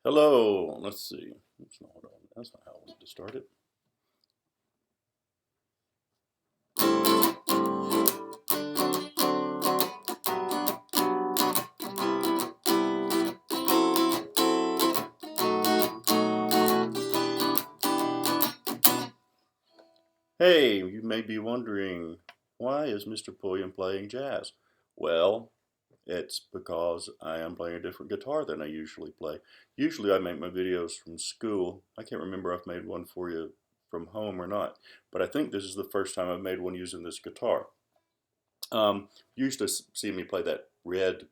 Hello, let's see. That's not how I wanted to start it. Hey, you may be wondering, why is Mr. Pulliam playing jazz? Well, it's because I am playing a different guitar than I usually play. Usually I make my videos from school. I can't remember if I've made one for you from home or not, but I think this is the first time I've made one using this guitar. You used to see me play that red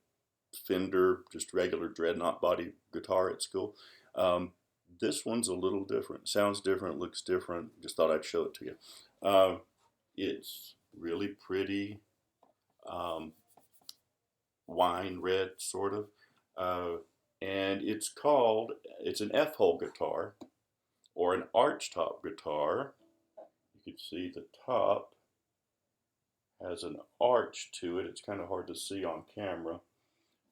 Fender, just regular dreadnought body guitar at school. This one's a little different. Sounds different, looks different. Just thought I'd show it to you. It's really pretty, um, wine red, sort of. And it's an F-hole guitar or an arch top guitar. You can see the top has an arch to it. It's kind of hard to see on camera,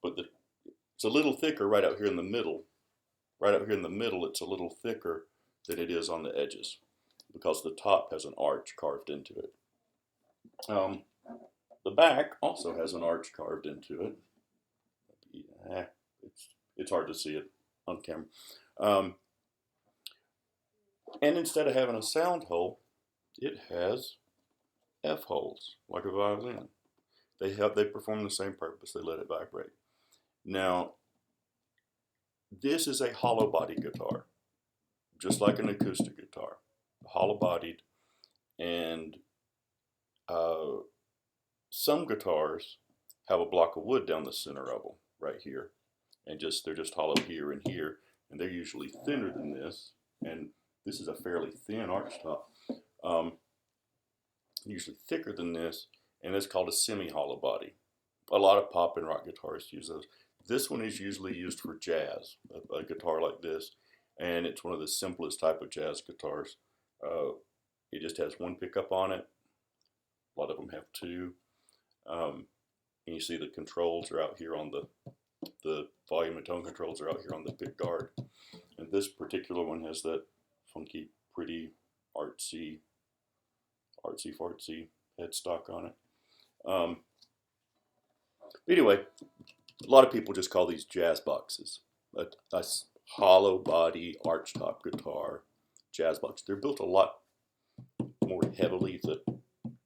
but it's a little thicker right out here in the middle. Right out here in the middle, it's a little thicker than it is on the edges because the top has an arch carved into it. The back also has an arch carved into it. Yeah, it's hard to see it on camera. And instead of having a sound hole, it has F holes like a violin. They perform the same purpose. They let it vibrate. Now, this is a hollow body guitar, just like an acoustic guitar, hollow bodied, and some guitars have a block of wood down the center of them right here, and they're just hollow here and here, and they're usually thinner than this, and this is a fairly thin arch top, usually thicker than this, and it's called a semi-hollow body. A lot of pop and rock guitarists use those. This one is usually used for jazz, a guitar like this, and it's one of the simplest type of jazz guitars. It just has one pickup on it. A lot of them have two. And you see the controls are out here on the volume and tone controls are out here on the pick guard. And this particular one has that funky, pretty, artsy fartsy headstock on it. But anyway, a lot of people just call these jazz boxes. A hollow body arch top guitar, jazz box. They're built a lot more heavily. The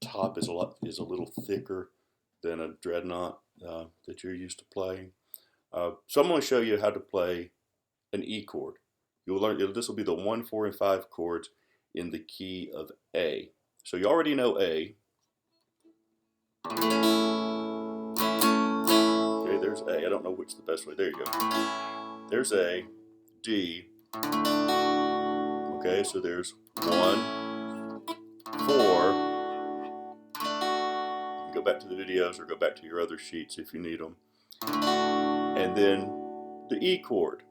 top is a little thicker than a dreadnought that you're used to playing. So I'm going to show you how to play an E chord. You'll learn this will be the 1, 4, and 5 chords in the key of A. So you already know A. Okay, there's A. I don't know which is the best way. There you go. There's A, D. Okay, so there's 1, 4. You can go back to the videos or go back to your other sheets if you need them. And then the E chord.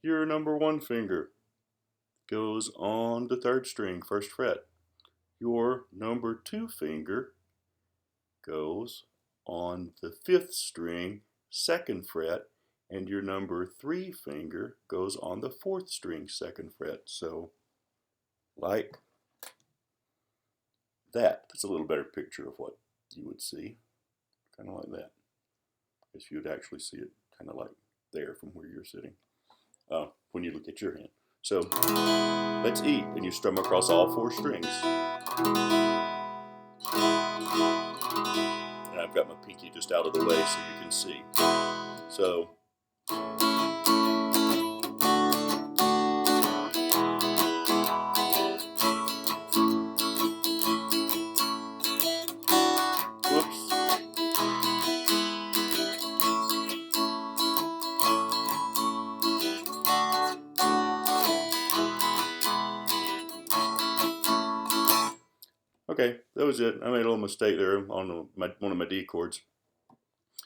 Your number 1 finger goes on the 3rd string, 1st fret. Your number 2 finger goes on the 5th string, 2nd fret, and your number 3 finger goes on the 4th string, 2nd fret. So, like that. That's a little better picture of what you would see. Kind of like that. If you would actually see it kind of like there from where you're sitting when you look at your hand. So that's E, and you strum across all 4 strings. And I've got my pinky just out of the way so you can see. So whoops. Okay, that was it. I made a little mistake there on one of my D chords.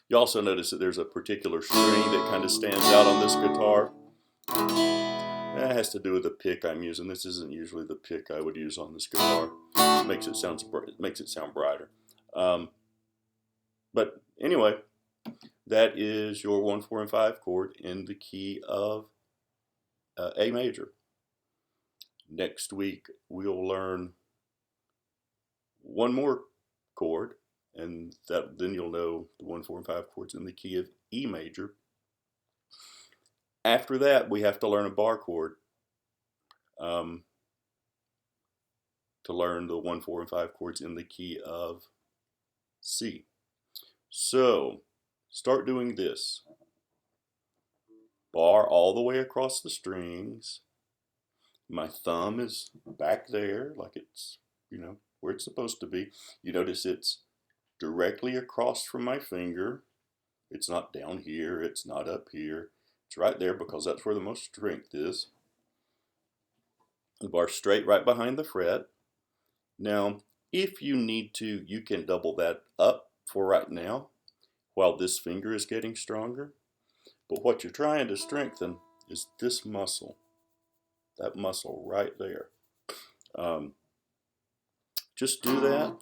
You also notice that there's a particular string that kind of stands out on this guitar. That has to do with the pick I'm using. This isn't usually the pick I would use on this guitar. It makes it sound brighter. But anyway, That is your 1, 4, and 5 chord in the key of A major. Next week we'll learn one more chord, and then you'll know the 1, 4, and 5 chords in the key of E major. After that, we have to learn a bar chord to learn the 1, 4, and 5 chords in the key of C. So start doing this. Bar all the way across the strings. My thumb is back there, like it's, where it's supposed to be. You notice it's directly across from my finger. It's not down here, it's not up here. It's right there because that's where the most strength is. The bar straight right behind the fret. Now, if you need to, you can double that up for right now while this finger is getting stronger. But what you're trying to strengthen is this muscle, that muscle right there. Just do that.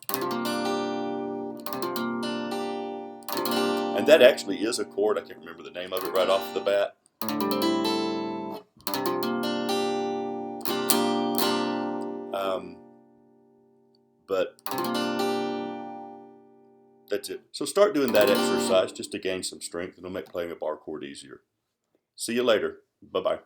And that actually is a chord. I can't remember the name of it right off the bat. But that's it. So start doing that exercise just to gain some strength, and it'll make playing a bar chord easier. See you later. Bye-bye.